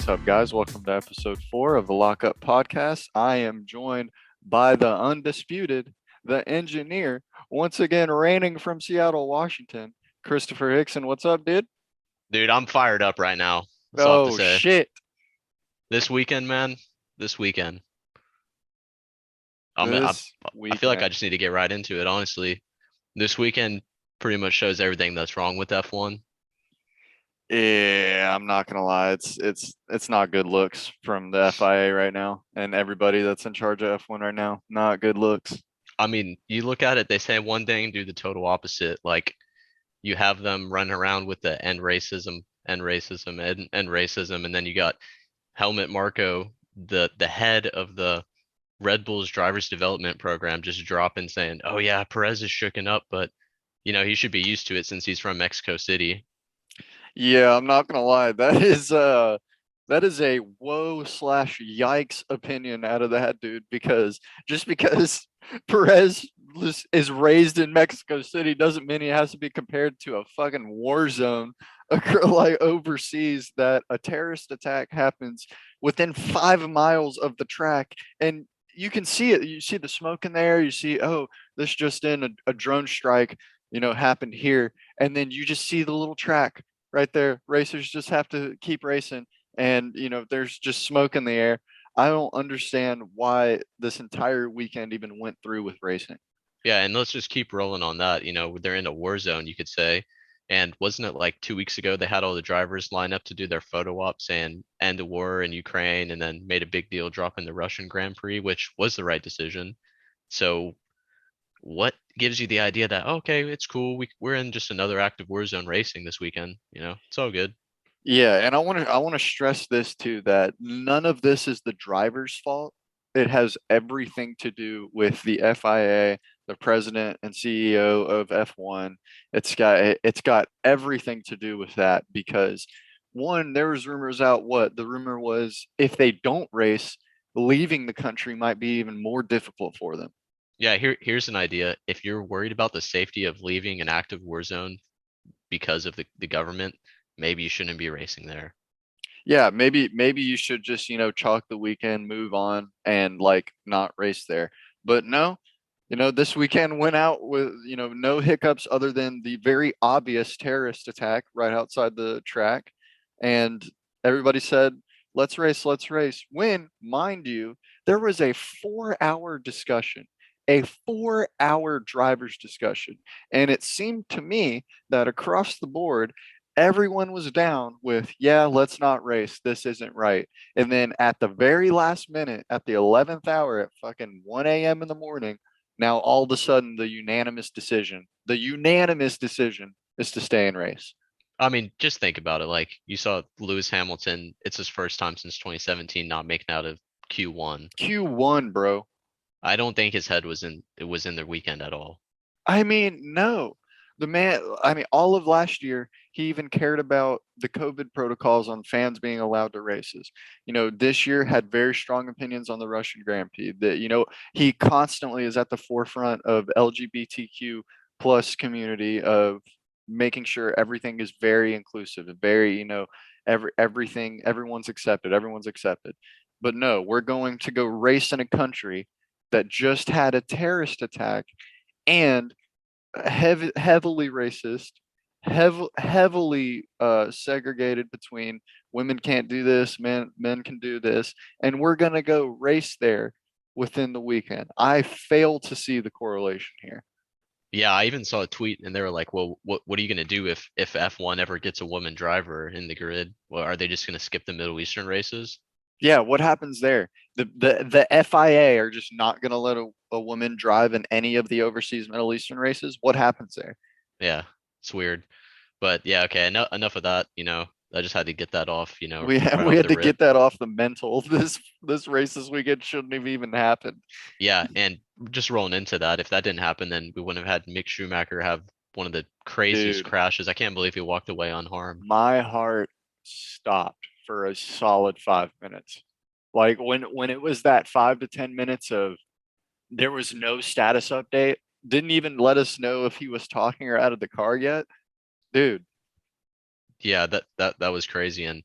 What's up, guys? Welcome to episode 4 of the Lockup Podcast. I am joined by the undisputed, the engineer, once again reigning from Seattle, Washington, Christopher Hickson. What's up, dude? Dude, I'm fired up right now. That's all I have to Oh, say. shit. This weekend, man, this weekend. I This I feel like I weekend. just need to get right into it, honestly. This weekend pretty much shows everything that's wrong with F1. Yeah, I'm not gonna lie. It's not good looks from the FIA right now, and everybody that's in charge of F1 right now. Not good looks. I mean, you look at it, they say one thing, do the total opposite. Like you have them running around with the end racism, and then you got Helmut Marko, the head of the Red Bull's drivers development program, just dropping saying, "Oh yeah, Perez is shooken up, but he should be used to it since he's from Mexico City." Yeah, I'm not gonna lie. That is a whoa slash yikes opinion out of that dude because just because Perez is raised in Mexico City doesn't mean he has to be compared to a fucking war zone like overseas that a terrorist attack happens within 5 miles of the track and you can see it. You see the smoke in there. You see, oh, this just in a drone strike, happened here, and then you just see the little track right there. Racers just have to keep racing, and there's just smoke in the air. I don't understand why this entire weekend even went through with racing. Yeah, and let's just keep rolling on that. They're in a war zone, you could say. And wasn't it like 2 weeks ago they had all the drivers line up to do their photo op saying end the war in Ukraine and then made a big deal dropping the Russian Grand Prix, which was the right decision. So what gives you the idea that okay, it's cool, we're in just another active war zone racing this weekend, it's all good. Yeah, and I want to stress this too that none of this is the driver's fault. It has everything to do with the FIA, the president and CEO of F1. It's got everything to do with that because one, there was rumors out what the rumor was if they don't race, leaving the country might be even more difficult for them. Yeah, here's an idea. If you're worried about the safety of leaving an active war zone because of the government, maybe you shouldn't be racing there. Yeah, maybe you should just, chalk the weekend, move on and like not race there. But no, this weekend went out with, no hiccups other than the very obvious terrorist attack right outside the track. And everybody said, let's race, let's race. When, mind you, there was a 4 hour discussion, a 4 hour driver's discussion. And it seemed to me that across the board, everyone was down with, yeah, let's not race. This isn't right. And then at the very last minute, at the 11th hour at fucking 1 a.m. in the morning, now all of a sudden the unanimous decision is to stay in race. I mean, just think about it. Like you saw Lewis Hamilton, it's his first time since 2017 not making out of Q1. Q1, bro. I don't think his head was in the weekend at all. I mean, no. The man, I mean, all of last year, he even cared about the COVID protocols on fans being allowed to races. This year had very strong opinions on the Russian Grand Prix. That, he constantly is at the forefront of LGBTQ plus community of making sure everything is very inclusive, very, everyone's accepted, everyone's accepted. But no, we're going to go race in a country that just had a terrorist attack and heavily racist, heavily segregated between women can't do this, men can do this, and we're gonna go race there within the weekend. I fail to see the correlation here. Yeah, I even saw a tweet and they were like, "Well, what are you gonna do if F1 ever gets a woman driver in the grid? Well, are they just gonna skip the Middle Eastern races?" Yeah, what happens there? The FIA are just not gonna let a woman drive in any of the overseas Middle Eastern races. What happens there? Yeah, it's weird. But yeah, okay, enough of that. I just had to get that off, We had, right we off had the to rip. get that off the mental. This race this weekend shouldn't have even happened. Yeah, and just rolling into that, if that didn't happen, then we wouldn't have had Mick Schumacher have one of the craziest Dude, crashes. I can't believe he walked away unharmed. my heart stopped for a solid 5 minutes. Like when it was that 5 to 10 minutes of there was no status update, didn't even let us know if he was talking or out of the car yet. Dude, Yeah, that was crazy. And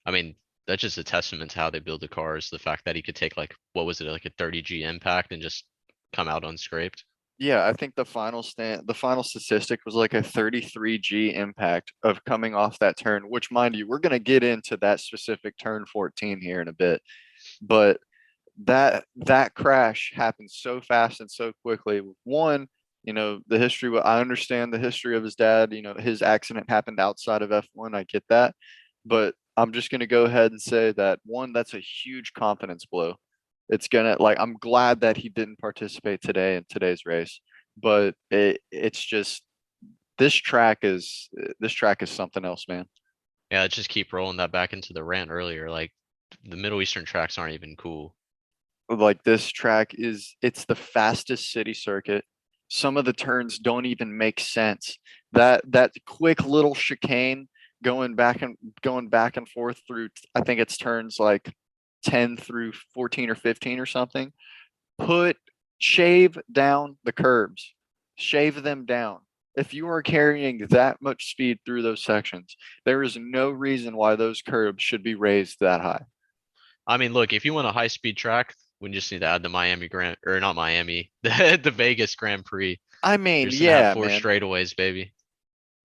I mean, that's just a testament to how they build the cars. The fact that he could take like what was it, like a 30G impact and just come out unscraped. Yeah, I think the final statistic was like a 33G impact of coming off that turn, which mind you, we're gonna get into that specific turn 14 here in a bit. But that crash happened so fast and so quickly. One, the history, I understand the history of his dad, his accident happened outside of F1. I get that. But I'm just going to go ahead and say that one, that's a huge confidence blow. It's going to, like, I'm glad that he didn't participate today in today's race, but it's just, this track is something else, man. Yeah, just keep rolling that back into the rant earlier. Like the Middle Eastern tracks aren't even cool. Like this track it's the fastest city circuit. Some of the turns don't even make sense. That quick little chicane going back and forth through, I think it's turns like 10 through 14 or 15 or something. Put Shave down the curbs. Shave them down. If you are carrying that much speed through those sections, there is no reason why those curbs should be raised that high. I mean, look, if you want a high speed track, we just need to add the Miami Grand or not Miami, the Vegas Grand Prix. I You're mean, just gonna have yeah, four man. straightaways, baby.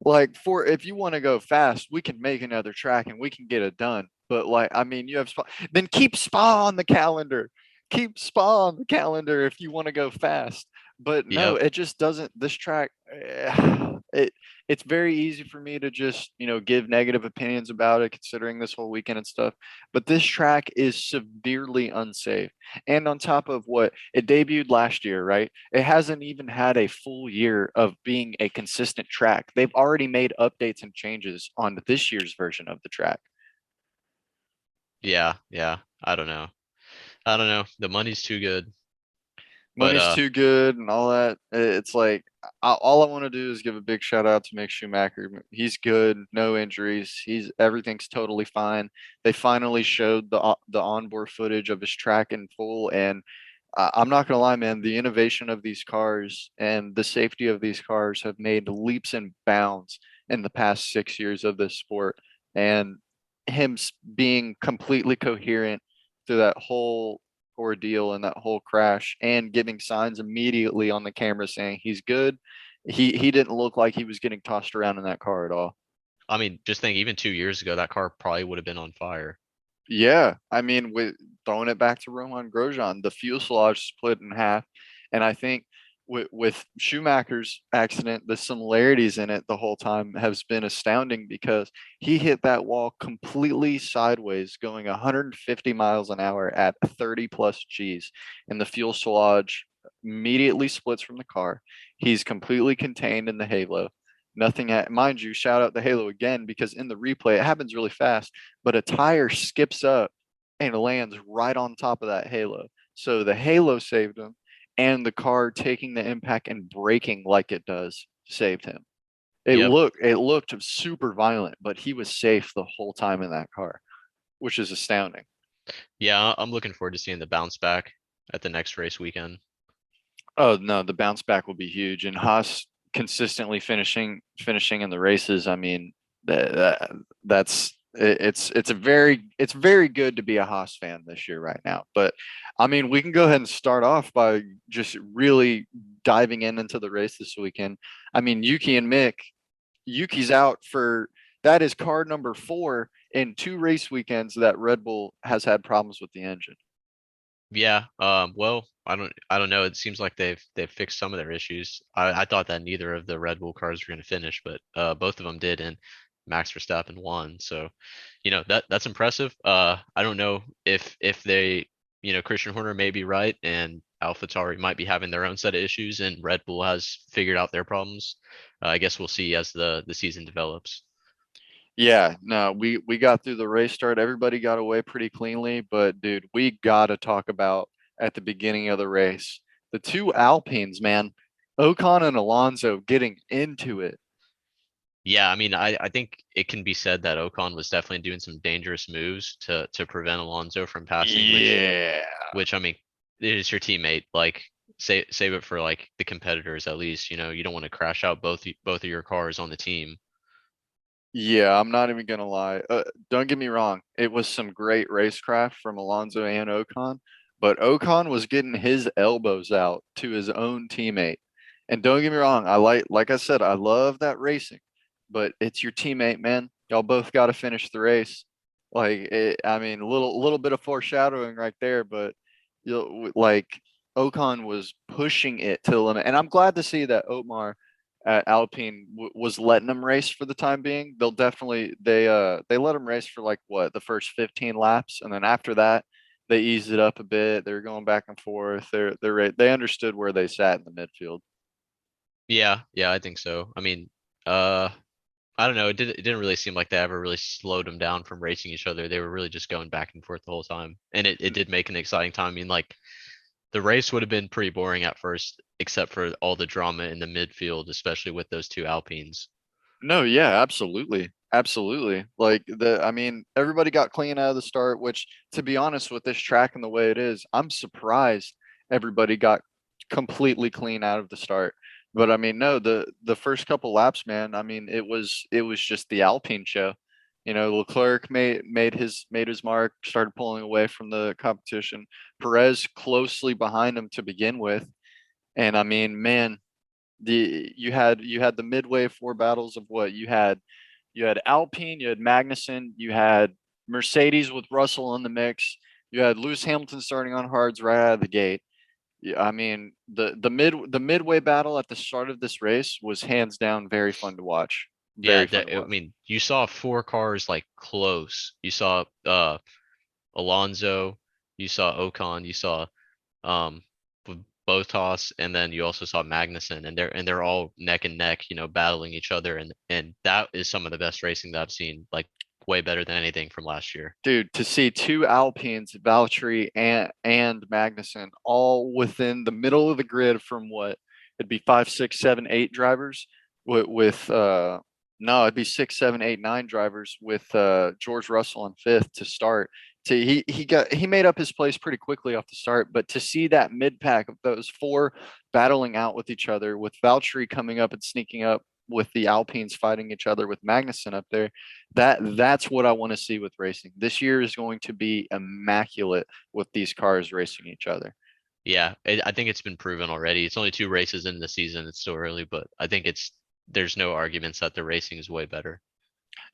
Like, for if you want to go fast, we can make another track and we can get it done. But like, I mean, you have Spa, then keep Spa on the calendar. Keep Spa on the calendar if you want to go fast. But no, Yep. it just doesn't. This track, it's very easy for me to just give negative opinions about it, considering this whole weekend and stuff. But this track is severely unsafe. And on top of what it debuted last year, right? It hasn't even had a full year of being a consistent track. They've already made updates and changes on this year's version of the track. Yeah, yeah. I don't know. I don't know. The money's too good. But Money's too good and all that. It's like, all I want to do is give a big shout out to Mick Schumacher. He's good, no injuries. Everything's totally fine. They finally showed the onboard footage of his track in full, and I'm not gonna lie, man. The innovation of these cars and the safety of these cars have made leaps and bounds in the past 6 years of this sport. And being completely coherent through that whole ordeal and that whole crash, and giving signs immediately on the camera saying he's good. He didn't look like he was getting tossed around in that car at all. I mean, just think even 2 years ago, that car probably would have been on fire. Yeah, I mean, with throwing it back to Roman Grosjean, the fuselage split in half, and I think with Schumacher's accident, the similarities in it the whole time has been astounding because he hit that wall completely sideways, going 150 miles an hour at 30 plus G's, and the fuselage immediately splits from the car. He's completely contained in the halo. Nothing, mind you, shout out the halo again because in the replay it happens really fast, but a tire skips up and lands right on top of that halo. So the halo saved him, and the car taking the impact and braking like it does saved him. Yep. It looked super violent, but he was safe the whole time in that car, which is astounding. Yeah, I'm looking forward to seeing the bounce back at the next race weekend. Oh no, the bounce back will be huge, and Haas consistently finishing in the races. I mean, that's it's very good to be a Haas fan this year right now. But I mean, we can go ahead and start off by just really diving into the race this weekend. I mean, Yuki and Mick. Yuki's out for that is car number 4 in 2 race weekends that Red Bull has had problems with the engine. Yeah. Well, I don't know. It seems like they've fixed some of their issues. I thought that neither of the Red Bull cars were going to finish, but both of them did, and Max Verstappen won. So, that's impressive. I don't know if they, Christian Horner may be right, and AlphaTauri might be having their own set of issues, and Red Bull has figured out their problems. I guess we'll see as the season develops. Yeah, no, we got through the race start. Everybody got away pretty cleanly, but dude, we got to talk about at the beginning of the race the two Alpines, man, Ocon and Alonso getting into it. Yeah, I mean, I think it can be said that Ocon was definitely doing some dangerous moves to prevent Alonso from passing, Yeah, which I mean, it is your teammate. Like, save it for like the competitors at least. You don't want to crash out both of your cars on the team. Yeah, I'm not even gonna lie. Don't get me wrong. It was some great racecraft from Alonso and Ocon, but Ocon was getting his elbows out to his own teammate. And don't get me wrong, like I said, I love that racing, but it's your teammate, man. Y'all both got to finish the race. I mean, a little bit of foreshadowing right there, but like Ocon was pushing it to the limit, and I'm glad to see that Otmar at Alpine was letting them race for the time being. They let them race for like what the first 15 laps, and then after that they eased it up a bit. They're going back and forth. They understood where they sat in the midfield. Yeah, yeah, I think so. I mean, uh, I don't know. It didn't really seem like they ever really slowed them down from racing each other. They were really just going back and forth the whole time, and it did make an exciting time. I mean, like the race would have been pretty boring at first, except for all the drama in the midfield, especially with those two Alpines. No, yeah, absolutely. Absolutely. I mean, everybody got clean out of the start, which to be honest with this track and the way it is, I'm surprised everybody got completely clean out of the start. But I mean, no, the first couple laps, man, I mean, it was just the Alpine show. Leclerc made his mark, started pulling away from the competition. Perez closely behind him to begin with. And I mean, man, you had the midway four battles of what you had Alpine, you had Magnussen, you had Mercedes with Russell in the mix, you had Lewis Hamilton starting on hards right out of the gate. Yeah, I mean the midway battle at the start of this race was hands down very fun to watch. Yeah, Very fun to I watch. mean, you saw four cars like close. You saw Alonso, you saw Ocon, you saw um both Haas, and then you also saw Magnussen, and they're all neck and neck, battling each other, and that is some of the best racing that I've seen, like way better than anything from last year. Dude, to see two Alpines, Valtteri and Magnussen, all within the middle of the grid from what it'd be five, six, seven, eight drivers with no, it'd be six, seven, eight, nine drivers with George Russell in fifth to start. He made up his place pretty quickly off the start, but to see that mid pack of those four battling out with each other, with Valtteri coming up and sneaking up with the Alpines fighting each other with Magnussen up there, that's what I want to see with racing. This year is going to be immaculate with these cars racing each other. Yeah, I think it's been proven already. It's only two races in the season. It's still early, but I think there's no arguments that the racing is way better.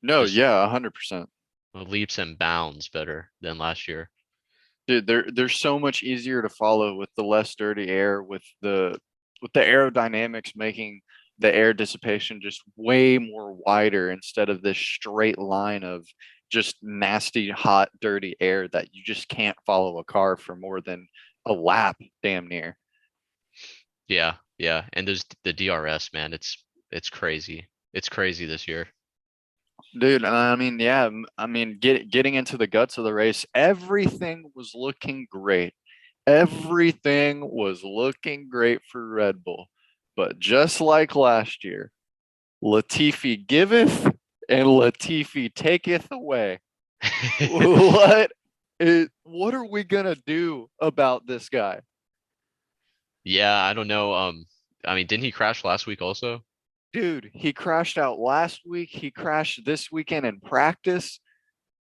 No, Just yeah, 100%. leaps and bounds better than last year. Dude, they're so much easier to follow with the less dirty air, with the aerodynamics making the air dissipation just way more wider instead of this straight line of just nasty, hot, dirty air that you just can't follow a car for more than a lap, damn near. Yeah, yeah, and there's the DRS, man. It's crazy. It's crazy this year. Dude, I mean, yeah, I mean, getting into the guts of the race, everything was looking great. Everything was looking great for Red Bull. But just like last year, Latifi giveth and Latifi taketh away. What are we gonna do about this guy? Yeah, I don't know. I mean, didn't he crash last week also? Dude, he crashed out last week. He crashed this weekend in practice.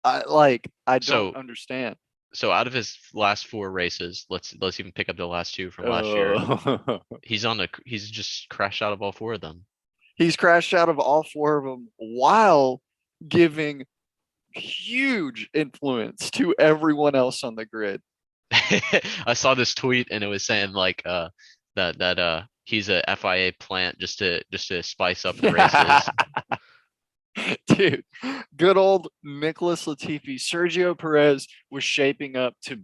I don't So understand. so out of his last four races, let's even pick up the last two from last year. Uh, He's just crashed out of all four of them. he's crashed out of all four of them while giving huge influence to everyone else on the grid. I saw this tweet and it was saying like that he's a FIA plant just to spice up the races. Dude, good old Nicholas Latifi. Sergio Perez was shaping up to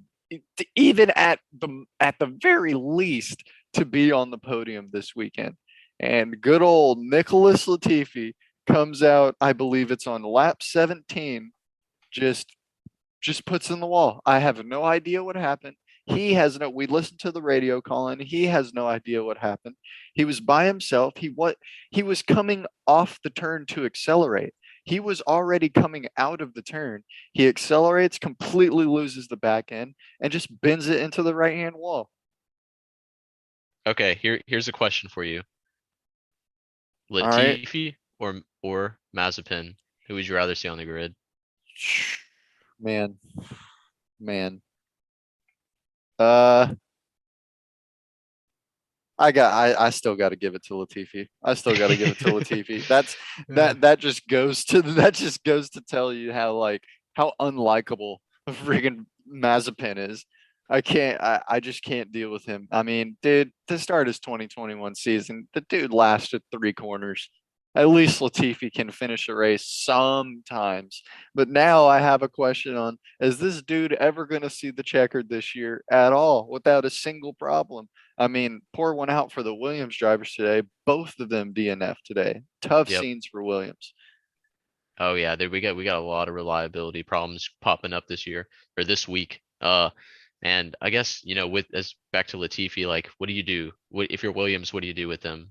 even at the very least to be on the podium this weekend. And good old Nicholas Latifi comes out, I believe it's on lap 17, just just puts in the wall. I have no idea what happened. We listened to the radio calling. He has no idea what happened. He was by himself. He was coming off the turn to accelerate. He was already coming out of the turn. He accelerates, completely loses the back end, and just bends it into the right hand wall. Okay, here's a question for you. All right. Latifi or Mazepin? Who would you rather see on the grid? Man, man. Uh, I still got to give it to Latifi. I still got to give it to Latifi. Yeah. That just goes to that just goes to tell you how like how unlikable friggin' Mazepin is. I just can't deal with him. I mean, dude, to start his 2021 season, the dude lasted 3 corners. At least Latifi can finish a race sometimes. But now I have a question on, is this dude ever going to see the checkered this year at all without a single problem? I mean, pour one out for the Williams drivers today. Both of them DNF today. Tough Yep. scenes for Williams. Oh yeah, there we got a lot of reliability problems popping up this year or this week. And I guess, with as back to Latifi, like what do you do? What if you're Williams, what do you do with them?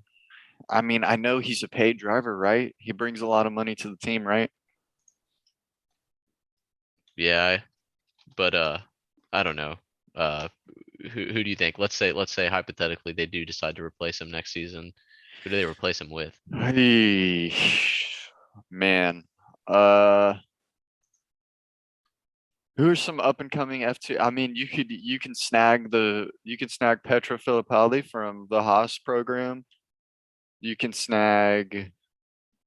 I mean, I know he's a paid driver, right? He brings a lot of money to the team, right? Yeah, but I don't know. Uh who do you think? Let's say hypothetically they do decide to replace him next season. Who do they replace him with? Hey, man. Uh, who are some up and coming F2? I mean, you can snag Petra Fittipaldi from the Haas program. You can snag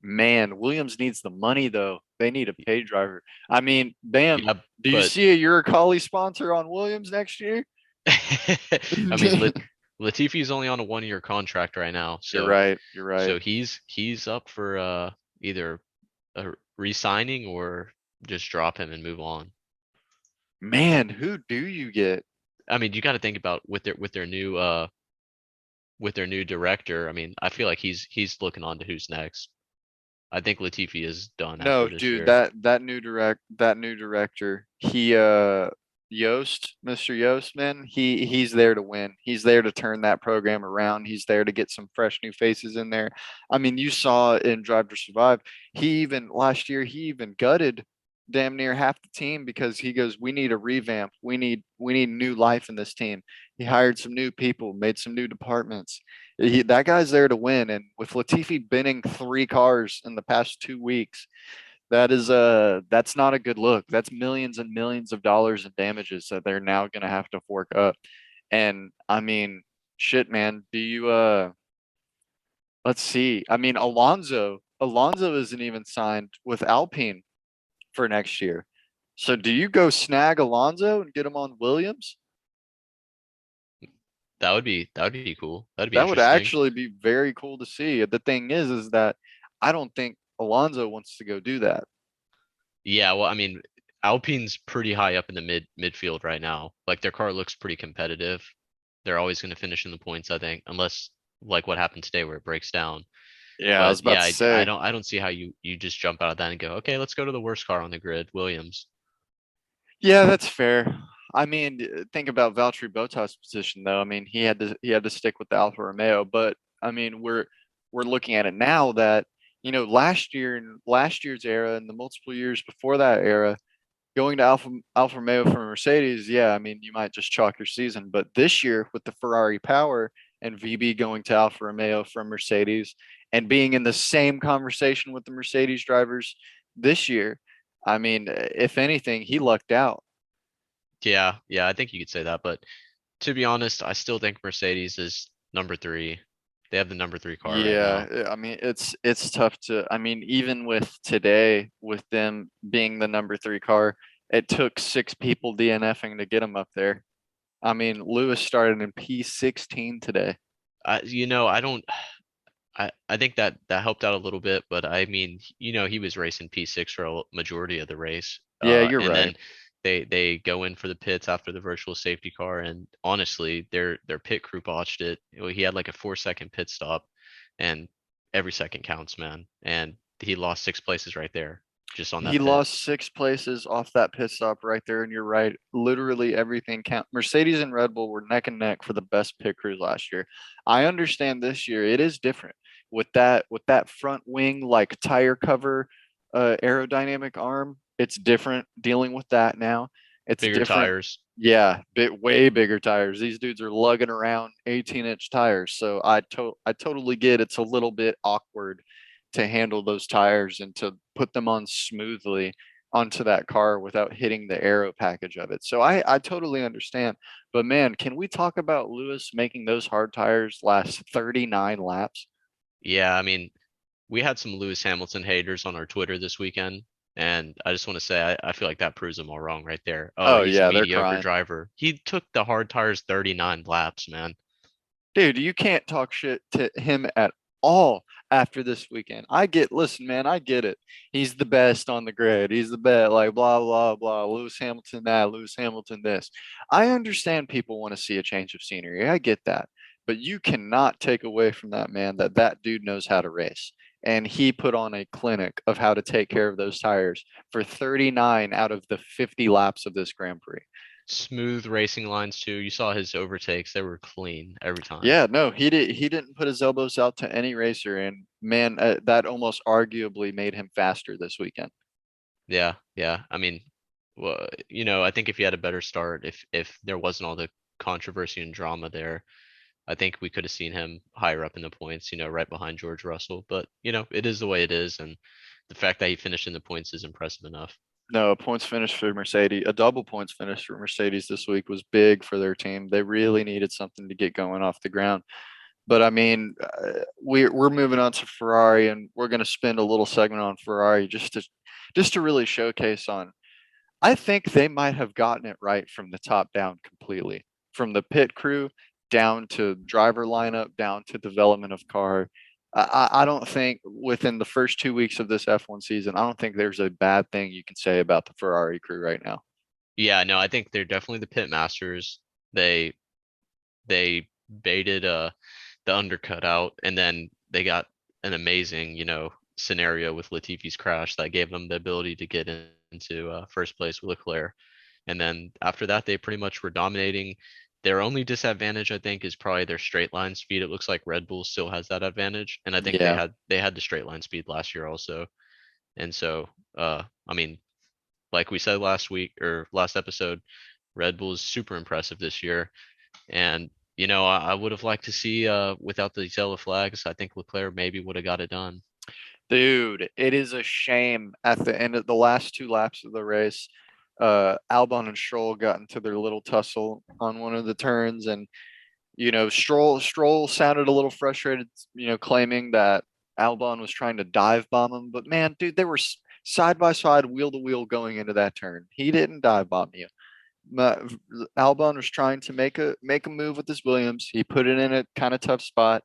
Man, Williams needs the money though. They need a paid driver. I mean, bam. Yeah, Do you but see a Uralkali sponsor on Williams next year? I mean Latifi's only on a 1 year contract right now, You're so right. You're right. he's up for either re-signing or just drop him and move on. Man, who do you get? I mean, you got to think about with their new director. I mean, I feel like he's looking on to who's next. I think Latifi is done No, after this dude, year. that new director, Yost, Mr. Yost, man, he's there to win. He's there to turn that program around. He's there to get some fresh new faces in there. I mean, you saw in Drive to Survive, he even last year he even gutted damn near half the team because he goes, "We need a revamp. We need new life in this team." He hired some new people, made some new departments. That guy's there to win. And with Latifi binning 3 cars in the past 2 weeks, that's not a good look. That's millions and millions of dollars in damages that they're now gonna have to fork up. And I mean, shit, man. Do you let's see. I mean, Alonso isn't even signed with Alpine for next year. So do you go snag Alonso and get him on Williams? That would be cool. That'd be That would interesting. actually be very cool to see. The thing is that I don't think Alonso wants to go do that. Yeah, well, I mean, Alpine's pretty high up in the midfield right now. Like their car looks pretty competitive. They're always going to finish in the points, I think, unless like what happened today where it breaks down. Yeah, I was But about yeah, to I say. don't see how you just jump out of that and go, okay, let's go to the worst car on the grid, Williams. Yeah, that's fair. I mean, think about Valtteri Bottas' position though. I mean, he had to stick with the Alfa Romeo, but I mean, we're looking at it now that last year and last year's era and the multiple years before that era, going to Alfa Romeo from Mercedes, yeah, I mean, you might just chalk your season. But this year, with the Ferrari power and VB going to Alfa Romeo from Mercedes and being in the same conversation with the Mercedes drivers this year, I mean, if anything, he lucked out. Yeah, yeah, I think you could say that. But to be honest, I still think Mercedes is number three. They have the number three car right Yeah, now. I mean, it's tough to. I mean, even with today, with them being the number 3 car, it took 6 people DNFing to get them up there. I mean, Lewis started in P16 today. I don't. I think that helped out a little bit, but I mean, he was racing P6 for a majority of the race. Yeah, you're And right. then they go in for the pits after the virtual safety car, and honestly, their pit crew botched it. He had like a 4 second pit stop, and every second counts, man. And he lost 6 places right there, just on He that pit. lost 6 places off that pit stop right there, and you're right. Literally everything count. Mercedes and Red Bull were neck and neck for the best pit crews last year. I understand this year it is different with that front wing like tire cover aerodynamic arm. It's different dealing with that now. It's Bigger different. tires. Yeah, bit way bigger tires. These dudes are lugging around 18-inch tires. So I totally get it's a little bit awkward to handle those tires and to put them on smoothly onto that car without hitting the aero package of it. So I totally understand. But man, can we talk about Lewis making those hard tires last 39 laps? Yeah, I mean, we had some Lewis Hamilton haters on our Twitter this weekend, and I just want to say I feel like that proves them all wrong right there. Oh, Oh he's a yeah, they're mediocre crying. driver. He took the hard tires 39 laps, man. Dude, you can't talk shit to him at all after this weekend. Listen, man, I get it. He's the best on the grid. He's the best, like blah, blah, blah. Lewis Hamilton that, Lewis Hamilton this. I understand people want to see a change of scenery. I get that. But you cannot take away from that man that that dude knows how to race. And he put on a clinic of how to take care of those tires for 39 out of the 50 laps of this Grand Prix. Smooth racing lines too. You saw his overtakes; they were clean every time. Yeah, no, he didn't put his elbows out to any racer, and man, that almost arguably made him faster this weekend. Yeah, yeah. I mean, well, I think if he had a better start, if there wasn't all the controversy and drama there, I think we could have seen him higher up in the points, right behind George Russell. But, it is the way it is, and the fact that he finished in the points is impressive enough. No, a points finish for Mercedes, a double points finish for Mercedes this week was big for their team. They really needed something to get going off the ground. But I mean, we're moving on to Ferrari, and we're going to spend a little segment on Ferrari just to really showcase on. I think they might have gotten it right from the top down completely, from the pit crew down to driver lineup, down to development of car. I don't think within the first 2 weeks of this F1 season, I don't think there's a bad thing you can say about the Ferrari crew right now. Yeah, no, I think they're definitely the pit masters. They baited the undercut out, and then they got an amazing, scenario with Latifi's crash that gave them the ability to get into first place with Leclerc. And then after that, they pretty much were dominating. Their only disadvantage, I think, is probably their straight line speed. It looks like Red Bull still has that advantage, and I think they Yeah, had they had the straight line speed last year also. And so, I mean, like we said last week or last episode, Red Bull is super impressive this year. And I would have liked to see without the yellow flags. I think Leclerc maybe would have got it done. dude, it is a shame at the end of the last 2 laps of the race. Albon and Stroll got into their little tussle on one of the turns, and Stroll sounded a little frustrated, claiming that Albon was trying to dive bomb him. But man, dude, they were side by side, wheel to wheel going into that turn. He didn't dive bomb you. Ma- Albon was trying to make a move with his Williams. He put it in a kind of tough spot.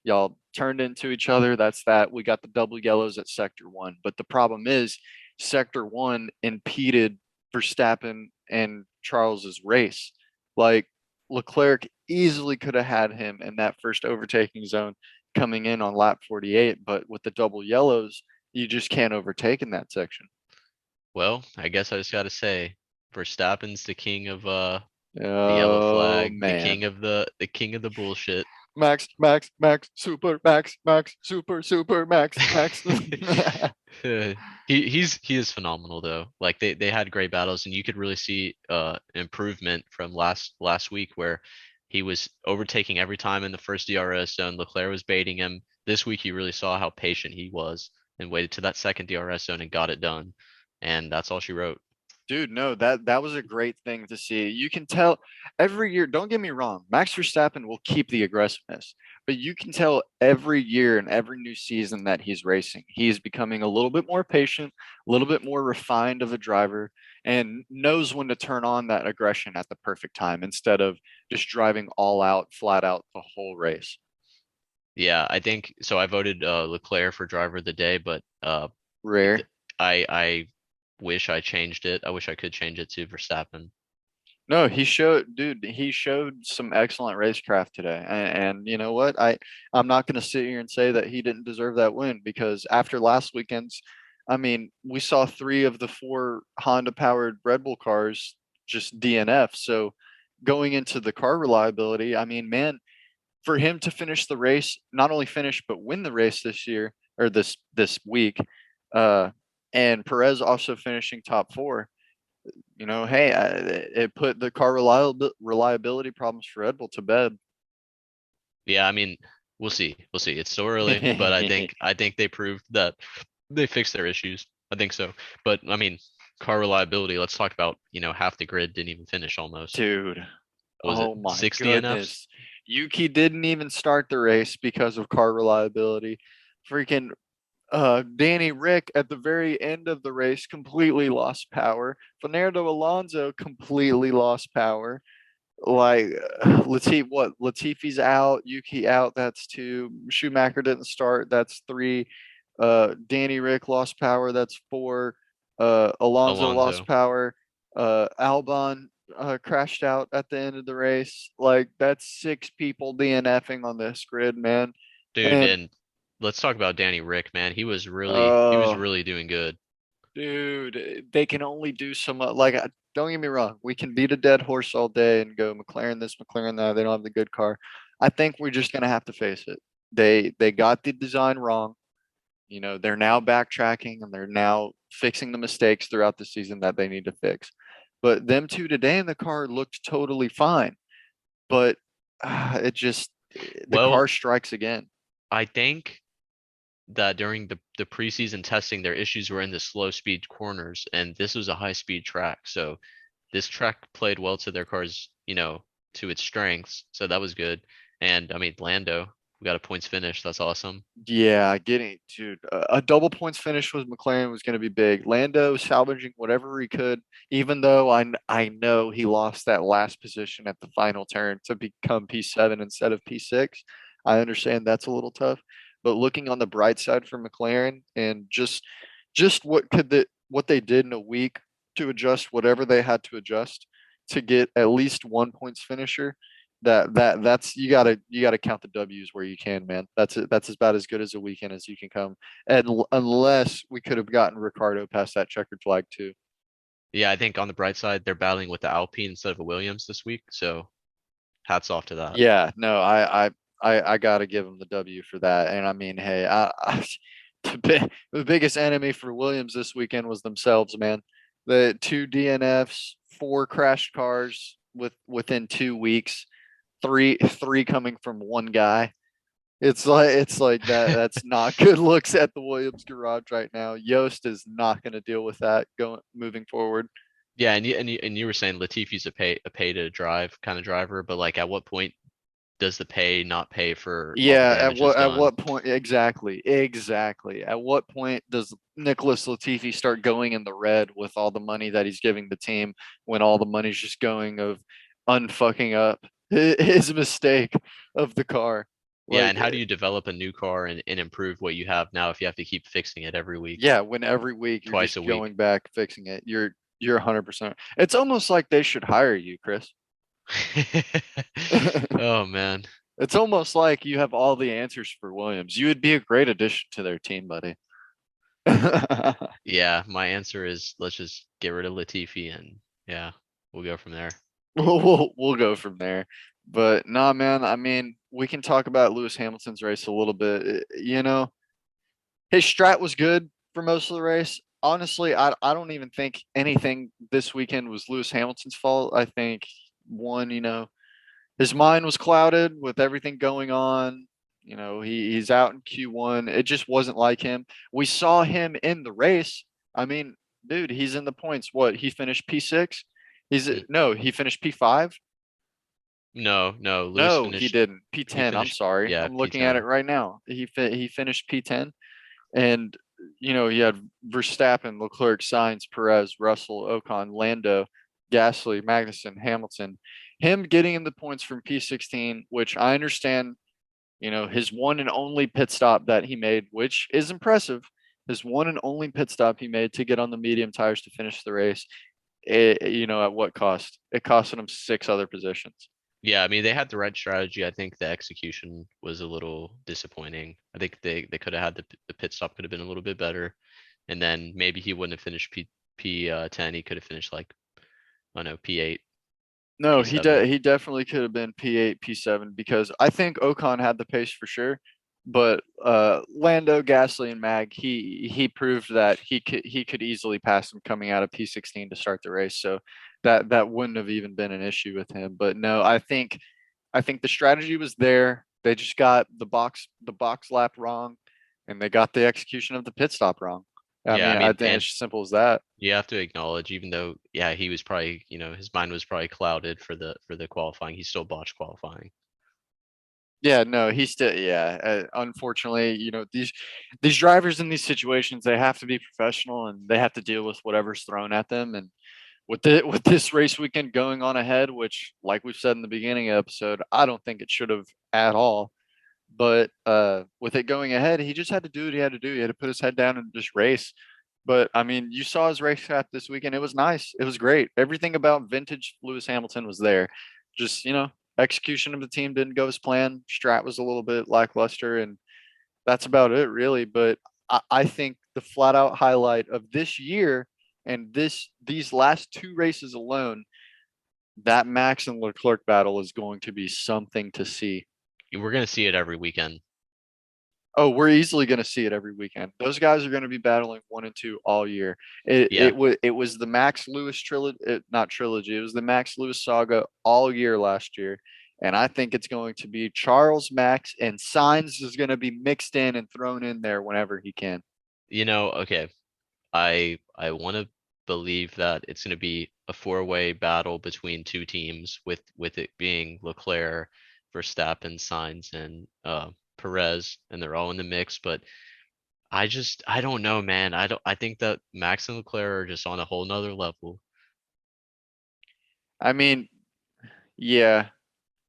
Y'all turned into each other. That's that. We got the double yellows at sector one. But the problem is, sector one impeded Verstappen and Charles's race. Like Leclerc easily could have had him in that first overtaking zone coming in on lap 48, but with the double yellows, you just can't overtake in that section. Well, I guess I just got to say, Verstappen's the king of the yellow Oh flag, the man. king of the king of the bullshit. Max, Max, Max, super, Max, Max, super, super, Max, Max. He is phenomenal though. Like they had great battles, and you could really see improvement from last week where he was overtaking every time in the first DRS zone. Leclerc was baiting him. This week you really saw how patient he was and waited to that second DRS zone and got it done. And that's all she wrote. Dude, no, that was a great thing to see. You can tell every year, don't get me wrong, Max Verstappen will keep the aggressiveness, but you can tell every year and every new season that he's racing, he's becoming a little bit more patient, a little bit more refined of a driver, and knows when to turn on that aggression at the perfect time instead of just driving all out, flat out the whole race. Yeah, I think so. I voted Leclerc for driver of the day, but Rare. I wish I changed it. I wish I could change it to Verstappen. No, dude, he showed some excellent racecraft today. And you know what? I'm not going to sit here and say that he didn't deserve that win because after last weekend's, I mean, we saw 3 of the 4 Honda powered Red Bull cars just DNF. So going into the car reliability, I mean, man, for him to finish the race, not only finish but win the race this year or this week, uh, and Perez also finishing top 4, hey, it put the car reliability problems for Red Bull to bed. Yeah, I mean, we'll see. We'll see. It's still early, but I think they proved that they fixed their issues. I think so. But I mean, car reliability, let's talk about, half the grid didn't even finish almost. Dude, Was it oh my 6 DNFs? goodness. Yuki didn't even start the race because of car reliability. Freaking Danny Rick at the very end of the race completely lost power. Fernando Alonso completely lost power. Like Latifi's out, Yuki out, that's two. Schumacher didn't start, that's three. Danny Rick lost power, that's four. Alonso lost Alonso. power. Albon crashed out at the end of the race. Like that's six people DNFing on this grid, man. Dude, And and let's talk about Danny Rick, man. He was uh really doing good. dude, they can only do so much. Like, don't get me wrong, we can beat a dead horse all day and go McLaren this, McLaren that. They don't have the good car. I think we're just gonna have to face it. They got the design wrong. They're now backtracking and they're now fixing the mistakes throughout the season that they need to fix. But them two today in the car looked totally fine. But it just the car Well, strikes again. I think that during the preseason testing, their issues were in the slow speed corners, and this was a high speed track. So this track played well to their cars, to its strengths. So that was good. And I mean, Lando, we got a points finish. That's awesome. Yeah, getting dude, a double points finish with McLaren was going to be big. Lando salvaging whatever he could, even though I know he lost that last position at the final turn to become P7 instead of P6. I understand that's a little tough, but looking on the bright side for McLaren and just what they did in a week to adjust whatever they had to adjust to get at least one points finisher, that's you gotta count the W's where you can, man. That's about as good as a weekend as you can come. And unless we could have gotten Ricardo past that checkered flag too. Yeah, I think on the bright side, they're battling with the Alpine instead of a Williams this week. So hats off to that. Yeah, no, I gotta give him the W for that. And I mean, hey, the biggest enemy for Williams this weekend was themselves, man. The two DNFs, four crashed cars within 2 weeks, three coming from one guy. It's like that. That's not good looks at the Williams garage right now. Yost is not going to deal with that going moving forward. Yeah, and you were saying Latifi's a pay to drive kind of driver, but like at what point does the pay not pay for all the Yeah, at damage it's what done? point exactly. At what point does Nicholas Latifi start going in the red with all the money that he's giving the team when all the money's just going of unfucking up his mistake of the car? Yeah, Like and how do you develop a new car and improve what you have now if you have to keep fixing it every week, yeah, when every week you're twice just a week? going back fixing it. You're 100%. It's almost like they should hire you, Chris. Oh man. It's almost like you have all the answers for Williams. You would be a great addition to their team, buddy. Yeah, my answer is let's just get rid of Latifi and yeah, we'll go from there. We'll go from there. But nah, man. I mean, we can talk about Lewis Hamilton's race a little bit. His strat was good for most of the race. Honestly, I don't even think anything this weekend was Lewis Hamilton's fault. I think one, his mind was clouded with everything going on. He's out in Q1. It just wasn't like him. We saw him in the race. I mean, dude, he's in the points. What? He finished P6? He's Mm, no, he finished P5? No, no, Lewis No, he finished didn't. he P10. I'm finished sorry. yeah, I'm looking at it P10. right now. He finished P10 and he had Verstappen, Leclerc, Sainz, Perez, Russell, Ocon, Lando, Gasly, Magnussen, Hamilton. Him getting in the points from P16, which I understand, his one and only pit stop that he made, which is impressive. His one and only pit stop he made to get on the medium tires to finish the race. At what cost? It costed him six other positions. Yeah, I mean they had the right strategy. I think the execution was a little disappointing. I think they could have had the pit stop could have been a little bit better, and then maybe he wouldn't have finished P10. He could have finished like I don't know P8, No, P7. he definitely could have been P8, P7 because I think Ocon had the pace for sure, but Lando, Gasly, and Mag, he proved that he could easily pass him coming out of P16 to start the race. So that wouldn't have even been an issue with him. But no, I think the strategy was there. They just got the box lap wrong, and they got the execution of the pit stop wrong. I Yeah, mean, I I mean, think and it's as simple as that. you have to acknowledge, even though, yeah, he was probably, his mind was probably clouded for the qualifying. He still botched qualifying. Yeah, no, he's still, yeah. Unfortunately, these drivers in these situations, they have to be professional and they have to deal with whatever's thrown at them. And with this race weekend going on ahead, which, like we've said in the beginning of the episode, I don't think it should have at all. But with it going ahead, he just had to do what he had to do. He had to put his head down and just race. But I mean, you saw his race trap this weekend. It was nice. It was great. Everything about vintage Lewis Hamilton was there. Just, execution of the team didn't go as planned. Strat was a little bit lackluster, and that's about it, really. But I think the flat out highlight of this year and these last two races alone, that Max and Leclerc battle is going to be something to see. We're gonna see it every weekend. Oh, we're easily going to see it every weekend. Those guys are going to be battling 1 and 2 all year. Yeah. It was the Max Lewis trilogy, not trilogy. It was the Max Lewis saga all year last year, and I think it's going to be Charles, Max, and Sainz is going to be mixed in and thrown in there whenever he can. Okay. I want to believe that it's going to be a four-way battle between two teams with it being Leclerc, Verstappen, Sainz, and Perez, and they're all in the mix. But I don't know, man. I think that Max and Leclerc are just on a whole nother level. I mean, yeah,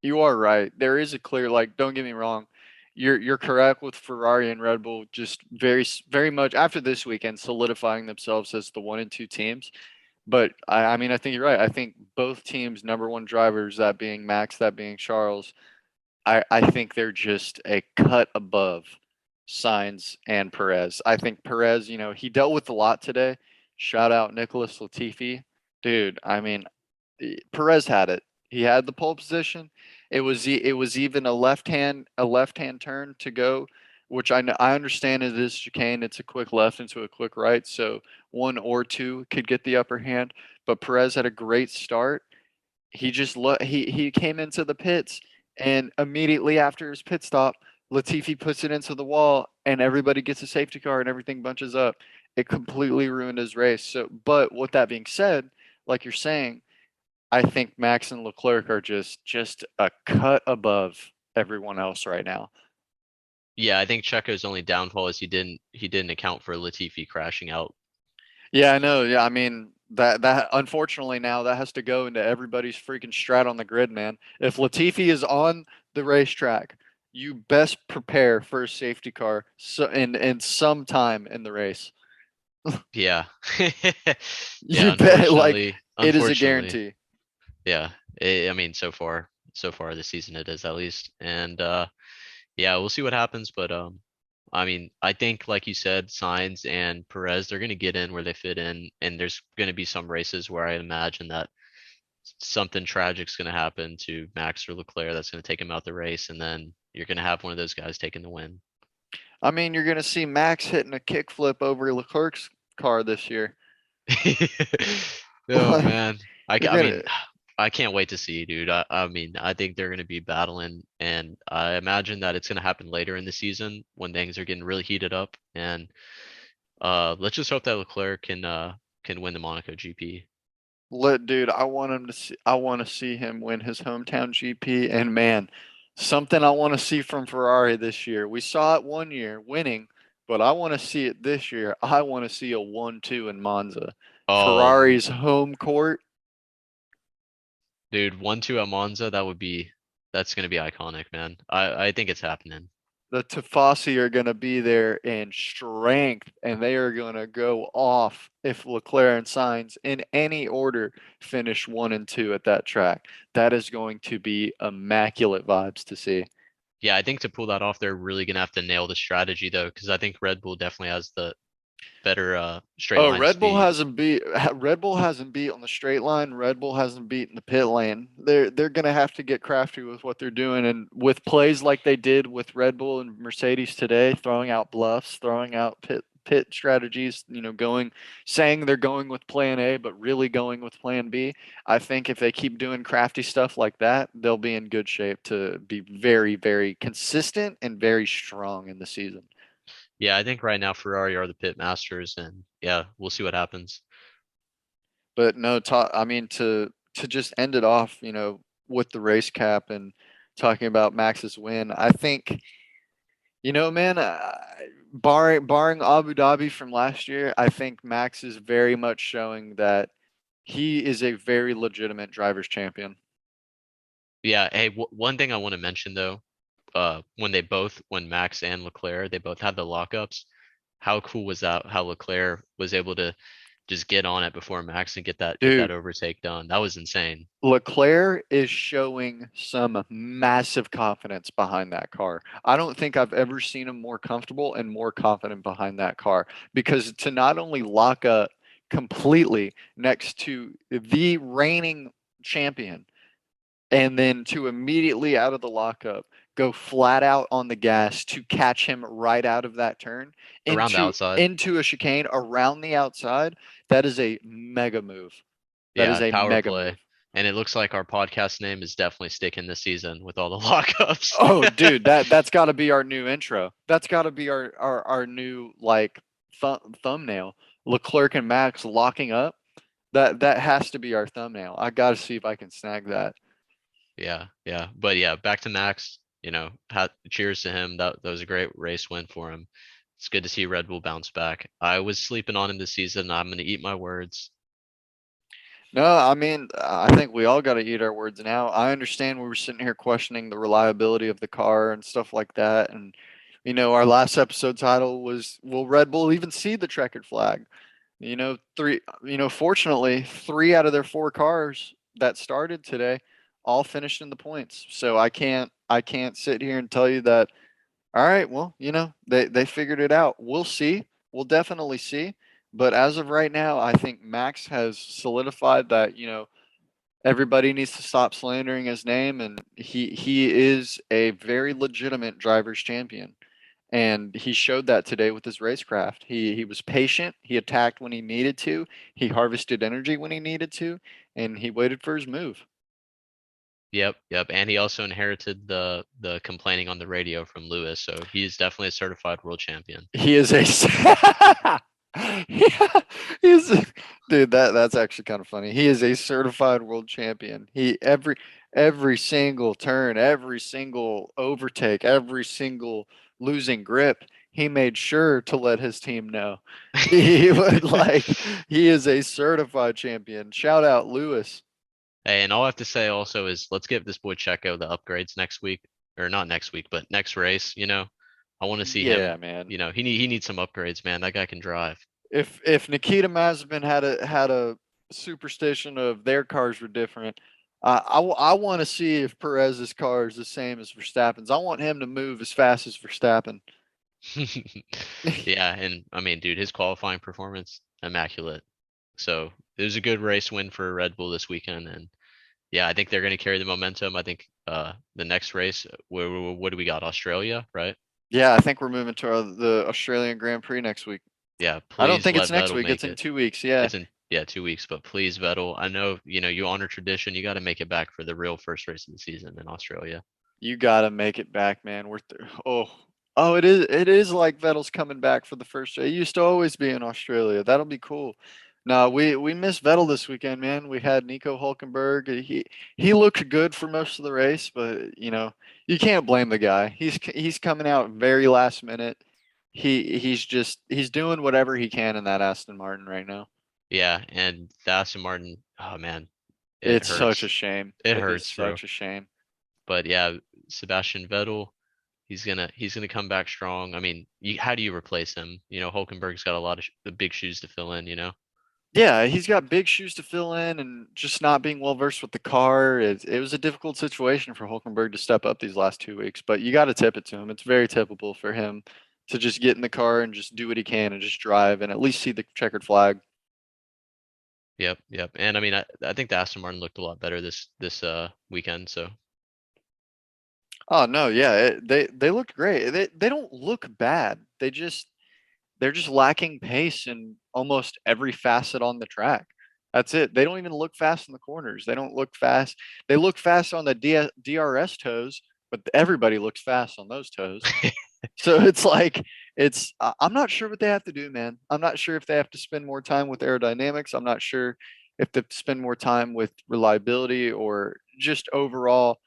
you are right. There is a clear, like, don't get me wrong. You're correct with Ferrari and Red Bull just very much after this weekend solidifying themselves as the 1 and 2 teams. But I mean, I think you're right. I think both teams' number one drivers, that being Max, that being Charles, I think they're just a cut above Sainz and Perez. I think Perez, he dealt with a lot today. Shout out Nicholas Latifi. Dude, I mean, Perez had it. He had the pole position. It was even a left hand turn to go, which I understand it is chicane. It's a quick left into a quick right, so one or two could get the upper hand. But Perez had a great start. He came into the pits, and immediately after his pit stop, Latifi puts it into the wall, and everybody gets a safety car, and everything bunches up. It completely ruined his race. So, but with that being said, like you're saying, I think Max and Leclerc are just a cut above everyone else right now. Yeah, I think Checo's only downfall is he didn't account for Latifi crashing out. Yeah, I know. Yeah, I mean that unfortunately now that has to go into everybody's freaking strat on the grid, man. If Latifi is on the racetrack, you best prepare for a safety car in some time in the race. Yeah. Yeah, You bet, like it is a unfortunately, guarantee. yeah. I mean, so far this season it is at least. And yeah, we'll see what happens, but I mean, I think like you said, Sainz and Perez, they're gonna get in where they fit in, and there's gonna be some races where I imagine that something tragic's gonna happen to Max or Leclerc that's gonna take him out the race, and then you're gonna have one of those guys taking the win. I mean, you're gonna see Max hitting a kickflip over Leclerc's car this year. Oh man, You're I gonna mean, I can't wait to see, dude. I mean, I think they're gonna be battling, and I imagine that it's gonna happen later in the season when things are getting really heated up. And let's just hope that Leclerc can win the Monaco GP. dude. I want to see him win his hometown GP. And man, something I want to see from Ferrari this year. We saw it one year winning, but I want to see it this year. I want to see a 1-2 in Monza. Oh, Ferrari's home court. dude, 1-2 at Monza, that's gonna be iconic, man. I think it's happening. The Tifosi are going to be there in strength, and they are going to go off if Leclerc and Sainz, in any order, finish 1 and 2 at that track. That is going to be immaculate vibes to see. Yeah, I think to pull that off, they're really gonna have to nail the strategy though, because I think Red Bull definitely has the better straight Oh, line speed. Red Bull hasn't beat on the straight line. Red Bull hasn't beat in the pit lane. They're gonna have to get crafty with what they're doing, and with plays like they did with Red Bull and Mercedes today, throwing out bluffs, throwing out pit strategies, saying they're going with plan A, but really going with plan B. I think if they keep doing crafty stuff like that, they'll be in good shape to be very, very consistent and very strong in the season. Yeah, I think right now Ferrari are the pit masters, and yeah, we'll see what happens. But no, I mean to just end it off, with the race cap and talking about Max's win. I think, man, barring Abu Dhabi from last year, I think Max is very much showing that he is a very legitimate drivers champion. Yeah, hey, one thing I want to mention though, when Max and Leclerc, they both had the lockups. How cool was that? How Leclerc was able to just get on it before Max and get that Dude, overtake done. That was insane. Leclerc is showing some massive confidence behind that car. I don't think I've ever seen him more comfortable and more confident behind that car because to not only lock up completely next to the reigning champion and then to immediately out of the lockup go flat out on the gas to catch him right out of that turn Around the into outside. into a chicane around the outside. That is a mega move. That is Yeah, a power mega play. move. And it looks like our podcast name is definitely sticking this season with all the lockups. Oh, dude, that's got to be our new intro. That's got to be our new like thumbnail. Leclerc and Max locking up. That has to be our thumbnail. I got to see if I can snag that. Yeah, yeah. But yeah, back to Max, cheers to him. That was a great race win for him. It's good to see Red Bull bounce back. I was sleeping on him this season. I'm gonna eat my words. No, I mean, I think we all got to eat our words now. I understand we were sitting here questioning the reliability of the car and stuff like that. And, our last episode title was, will Red Bull even see the checkered flag? Fortunately, three out of their four cars that started today all finished in the points. So I can't sit here and tell you that, all right, well, they figured it out. We'll see. We'll definitely see. But as of right now, I think Max has solidified that, everybody needs to stop slandering his name, and he is a very legitimate drivers champion. And he showed that today with his racecraft. He was patient, he attacked when he needed to, he harvested energy when he needed to, and he waited for his move. Yep, yep. And he also inherited the complaining on the radio from Lewis, so he's definitely a certified world champion. He is a yeah, he's a, dude, that's actually kind of funny. He is a certified world champion. He every single turn, every single overtake, every single losing grip, he made sure to let his team know. He would like he is a certified champion. Shout out Lewis. Hey, and all I have to say also is let's give this boy Checo the upgrades next week, or not next week, but next race. I want to see Yeah, him. man. He needs some upgrades, man. That guy can drive. If Nikita Mazepin had a superstition of their cars were different, I want to see if Perez's car is the same as Verstappen's. I want him to move as fast as Verstappen. Yeah, and I mean, dude, his qualifying performance immaculate. So it was a good race win for Red Bull this weekend, and yeah, I think they're going to carry the momentum. I think the next race, what do we got? Australia, right? Yeah, I think we're moving to the Australian Grand Prix next week. Yeah, I don't please think it's let next Vettel week. It's make in it. 2 weeks. Yeah, It's in, yeah, 2 weeks, but please, Vettel. I know, you honor tradition. You got to make it back for the real first race of the season in Australia. you gotta make it back, man. Oh, it is like Vettel's coming back for the first. It used to always be in Australia. That'll be cool. No, we missed Vettel this weekend, man. We had Nico Hulkenberg. He looked good for most of the race, but you can't blame the guy. He's coming out very last minute. He's doing whatever he can in that Aston Martin right now. Yeah, and the Aston Martin, oh man, it It's such a hurts. shame. It It is hurts, bro. such a shame. But yeah, Sebastian Vettel, he's gonna come back strong. I mean, how do you replace him? Hulkenberg's got a lot of the big shoes to fill in. Yeah, he's got big shoes to fill in, and just not being well versed with the car. It was a difficult situation for Hulkenberg to step up these last 2 weeks, but you got to tip it to him. It's very tippable for him to just get in the car and just do what he can and just drive and at least see the checkered flag. Yep, yep. And I mean, I think the Aston Martin looked a lot better this weekend. So Oh no, yeah, they looked great. They don't look bad. they're just lacking pace in almost every facet on the track. That's it. They don't even look fast in the corners. They don't look fast. They look fast on the DRS toes, but everybody looks fast on those toes. So it's like I'm not sure what they have to do, man. I'm not sure if they have to spend more time with aerodynamics. I'm not sure if they spend more time with reliability or just overall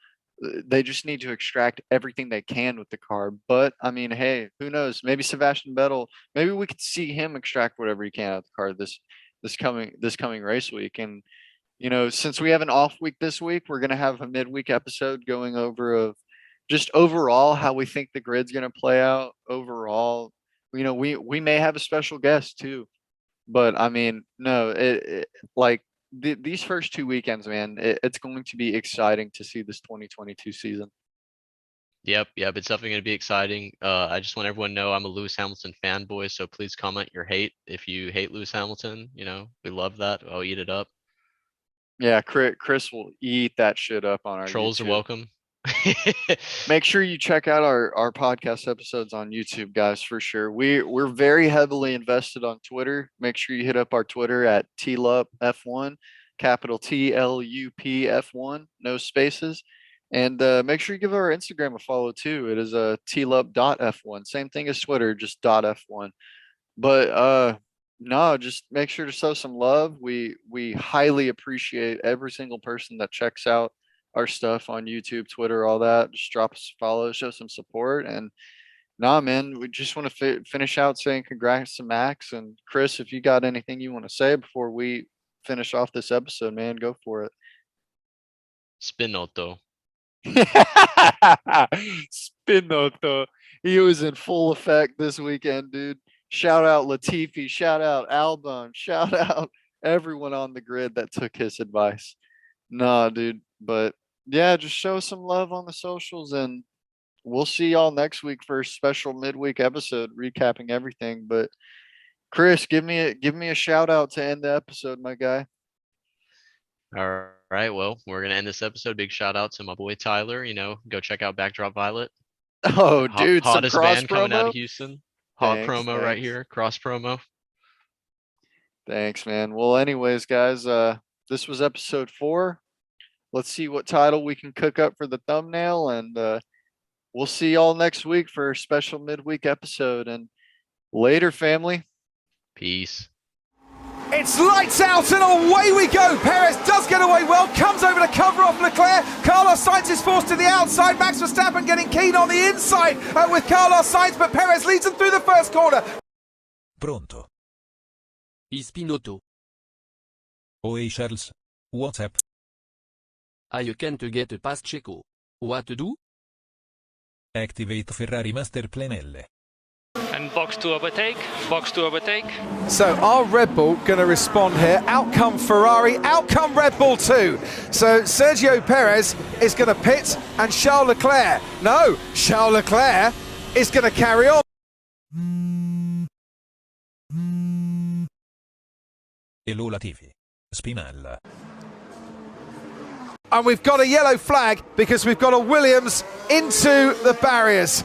they just need to extract everything they can with the car. But I mean, hey, who knows? Maybe Sebastian Vettel, maybe we could see him extract whatever he can out of the car this coming race week. And since we have an off week this week, we're gonna have a midweek episode going over of just overall how we think the grid's gonna play out overall. We may have a special guest too, but I mean, no, like these first 2 weekends, man, it's going to be exciting to see this 2022 season. Yep, it's definitely going to be exciting. I just want everyone to know I'm a Lewis Hamilton fanboy, so please comment your hate if you hate Lewis Hamilton. We love that. I'll eat it up. Yeah, Chris will eat that shit up on our Trolls YouTube. are welcome. Make sure you check out our podcast episodes on YouTube, guys, for sure. We're very heavily invested on Twitter. Make sure you hit up our Twitter at TLUPF1, capital TLUPF1, no spaces. And make sure you give our Instagram a follow too. It is TLUP.F1. Same thing as Twitter, just .F1. But no, just make sure to show some love. We highly appreciate every single person that checks out our stuff on YouTube, Twitter, all that. Just drop us a follow, show some support. And nah, man, we just want to finish out saying congrats to Max. And Chris, if you got anything you want to say before we finish off this episode, man, go for it. Spinotto. Spinotto. He was in full effect this weekend, dude. Shout out Latifi, shout out Albon, shout out everyone on the grid that took his advice. Nah, dude. But yeah, just show some love on the socials, and we'll see y'all next week for a special midweek episode recapping everything. But Chris, give me a shout out to end the episode, my guy. All right, well, we're gonna end this episode. Big shout out to my boy Tyler. Go check out Backdrop Violet. Oh, dude, hottest some cross band promo coming out of Houston. Hot Thanks, promo right thanks. here. Cross promo. Thanks, man. Well, anyways, guys, this was episode 4. Let's see what title we can cook up for the thumbnail, and we'll see y'all next week for a special midweek episode. And later, family. Peace. It's lights out and away we go. Perez does get away well, comes over to cover off Leclerc. Carlos Sainz is forced to the outside. Max Verstappen getting keen on the inside with Carlos Sainz, but Perez leads him through the first corner. Pronto. Ispinotto. Oi Charles. What's up? I can't get past Checo. What to do? Activate Ferrari Master Plan L. And box to overtake, box to overtake. So are Red Bull going to respond here? Out come Ferrari, out come Red Bull too. So Sergio Perez is going to pit, and Charles Leclerc. No, Charles Leclerc is going to carry on. Hello Latifi. Spinalla. And we've got a yellow flag because we've got a Williams into the barriers.